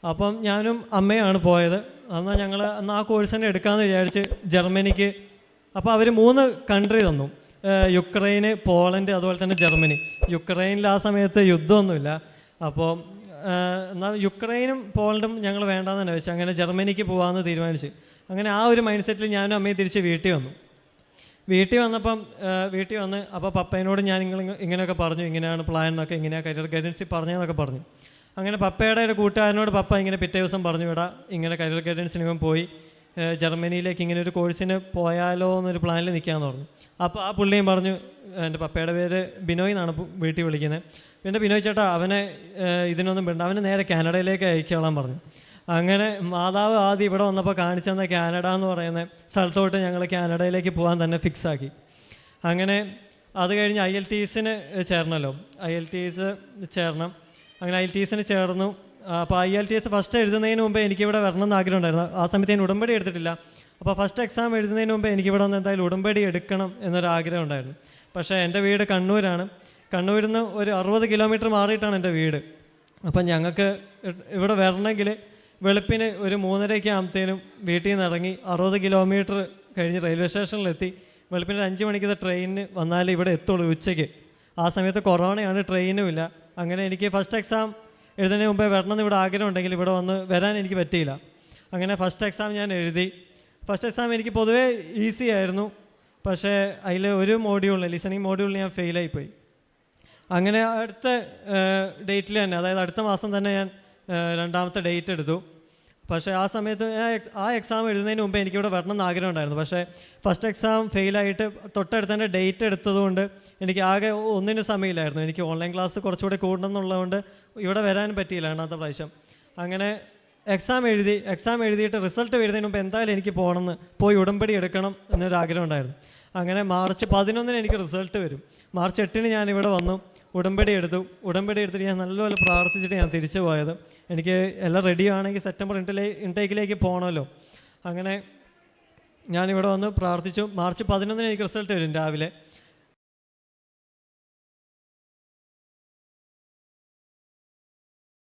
അപ്പം ഞാനും അമ്മയാണ് പോയത്. എന്നാൽ ഞങ്ങൾ അന്ന് ആ കോഴ്സ് തന്നെ എടുക്കാമെന്ന് വിചാരിച്ച് ജർമ്മനിക്ക്. അപ്പോൾ അവർ 3 കൺട്രി തന്നു, യുക്രൈന്, പോളണ്ട്, അതുപോലെ തന്നെ ജർമ്മനി. യുക്രൈനിൽ ആ സമയത്ത് യുദ്ധമൊന്നുമില്ല. അപ്പോൾ എന്നാൽ യുക്രൈനും പോളണ്ടും ഞങ്ങൾ വേണ്ടാന്ന് തന്നെ വെച്ചു. അങ്ങനെ ജർമ്മനിക്ക് പോകാമെന്ന് തീരുമാനിച്ചു. അങ്ങനെ ആ ഒരു മൈൻഡ് സെറ്റിൽ ഞാനും അമ്മയും തിരിച്ച് വീട്ടിൽ വന്നു. വീട്ടിൽ വന്ന് അപ്പോൾ പപ്പേനോട് ഞാൻ ഇങ്ങനെയൊക്കെ പറഞ്ഞു, ഇങ്ങനെയാണ് പ്ലാൻ എന്നൊക്കെ, ഇങ്ങനെയാണ് കരിയർ ഗൈഡൻസിൽ പറഞ്ഞതെന്നൊക്കെ പറഞ്ഞു. അങ്ങനെ പപ്പയുടെ ഒരു കൂട്ടുകാരനോട് പപ്പ ഇങ്ങനെ പിറ്റേ ദിവസം പറഞ്ഞു, വിടാ ഇങ്ങനെ കരിയർ ഗൈഡൻസിന് പോയി ജർമ്മനിയിലേക്ക് ഇങ്ങനെ ഒരു കോഴ്സിന് പോയാലോ എന്നൊരു പ്ലാനിൽ നിൽക്കാമെന്ന് പറഞ്ഞു. അപ്പോൾ ആ പുള്ളിയും പറഞ്ഞു, എൻ്റെ പപ്പയുടെ പേര് ബിനോയ് എന്നാണ് വീട്ടിൽ വിളിക്കുന്നത്, പിന്നെ ബിനോയ് ചേട്ടാ അവനെ ഇതിനൊന്നും വേണ്ട, അവന് നേരെ കാനഡയിലേക്ക് അയച്ചോളാൻ പറഞ്ഞു. അങ്ങനെ മാതാവ് ആദ്യം ഇവിടെ വന്നപ്പോൾ കാണിച്ചു തന്ന കാനഡ എന്ന് പറയുന്ന സ്ഥലത്തോട്ട് ഞങ്ങൾ കാനഡയിലേക്ക് പോകാൻ തന്നെ ഫിക്സാക്കി. അങ്ങനെ അത് കഴിഞ്ഞ് IELTS ചേർന്നല്ലോ, IELTS ചേർണം. അങ്ങനെ IELTS ചേർന്നു. അപ്പോൾ IELTS ഫസ്റ്റ് എഴുതുന്നതിന് മുമ്പേ എനിക്കിവിടെ വരണം എന്ന് ആഗ്രഹം ഉണ്ടായിരുന്നു. ആ സമയത്ത് ഞാൻ ഉടമ്പടി എടുത്തിട്ടില്ല. അപ്പോൾ ഫസ്റ്റ് എക്സാം എഴുതുന്നതിന് മുമ്പേ എനിക്കിവിടെ വന്ന് എന്തായാലും ഉടമ്പടി എടുക്കണം എന്നൊരാഗ്രഹം ഉണ്ടായിരുന്നു. പക്ഷേ എൻ്റെ വീട് കണ്ണൂരാണ്. കണ്ണൂരിൽ നിന്ന് ഒരു 60 കിലോമീറ്റർ മാറിയിട്ടാണ് എൻ്റെ വീട്. അപ്പം ഞങ്ങൾക്ക് ഇവിടെ വരണമെങ്കിൽ വെളുപ്പിന് ഒരു 3:30 ആകുമ്പോഴത്തേനും വീട്ടിൽ നിന്ന് ഇറങ്ങി 60 കിലോമീറ്റർ കഴിഞ്ഞ് റെയിൽവേ സ്റ്റേഷനിലെത്തി വെളുപ്പിന് 5 മണിക്ക് ട്രെയിനിന് വന്നാലേ ഇവിടെ എത്തുള്ളൂ ഉച്ചയ്ക്ക്. ആ സമയത്ത് കൊറോണയാണ്, ട്രെയിനും ഇല്ല. അങ്ങനെ എനിക്ക് ഫസ്റ്റ് എക്സാം എഴുതുന്നതിന് മുമ്പേ വരണമെന്ന് ഇവിടെ ആഗ്രഹം ഉണ്ടെങ്കിൽ ഇവിടെ വരാൻ എനിക്ക് പറ്റിയില്ല. അങ്ങനെ ഫസ്റ്റ് എക്സാം ഞാൻ എഴുതി. ഫസ്റ്റ് എക്സാം എനിക്ക് പൊതുവേ ഈസി ആയിരുന്നു. പക്ഷേ അതിൽ ഒരു മോഡ്യൂളിൽ, ലിസണിങ് മോഡ്യൂളിൽ ഞാൻ ഫെയിലായിപ്പോയി. അങ്ങനെ അടുത്ത ഡേറ്റിൽ തന്നെ, അതായത് അടുത്ത മാസം തന്നെ ഞാൻ രണ്ടാമത്തെ ഡേറ്റ് എടുത്തു. പക്ഷേ ആ സമയത്ത് ആ എക്സാം എഴുതുന്നതിന് മുമ്പേ എനിക്കിവിടെ വരണം എന്ന് ആഗ്രഹം ഉണ്ടായിരുന്നു. പക്ഷേ ഫസ്റ്റ് എക്സാം ഫെയിലായിട്ട് തൊട്ടടുത്ത് തന്നെ ഡേറ്റ് എടുത്തതുകൊണ്ട് എനിക്ക് ആകെ ഒന്നിനും സമയമില്ലായിരുന്നു. എനിക്ക് ഓൺലൈൻ ക്ലാസ് കുറച്ചുകൂടി കൂടണം എന്നുള്ളതുകൊണ്ട് ഇവിടെ വരാനും പറ്റിയില്ല രണ്ടാമത്തെ പ്രാവശ്യം. അങ്ങനെ എക്സാം എഴുതിയിട്ട് റിസൾട്ട് വരുന്നതിന് മുമ്പ് എന്തായാലും എനിക്ക് പോയി ഉടമ്പടി എടുക്കണം എന്നൊരാഗ്രഹം ഉണ്ടായിരുന്നു. അങ്ങനെ മാർച്ച് 11 എനിക്ക് റിസൾട്ട് വരും. മാർച്ച് 8 ഞാനിവിടെ വന്നു, ഉടമ്പടി എടുത്തിട്ട് ഞാൻ നല്ലപോലെ പ്രാർത്ഥിച്ചിട്ട് ഞാൻ തിരിച്ചു പോയത്. എനിക്ക് എല്ലാം റെഡി ആണെങ്കിൽ സെപ്റ്റംബർ ഇൻടേക്കിലേക്ക് പോകണമല്ലോ. അങ്ങനെ ഞാനിവിടെ വന്ന് പ്രാർത്ഥിച്ചു. മാർച്ച് 11 എനിക്ക് റിസൾട്ട് വരും രാവിലെ.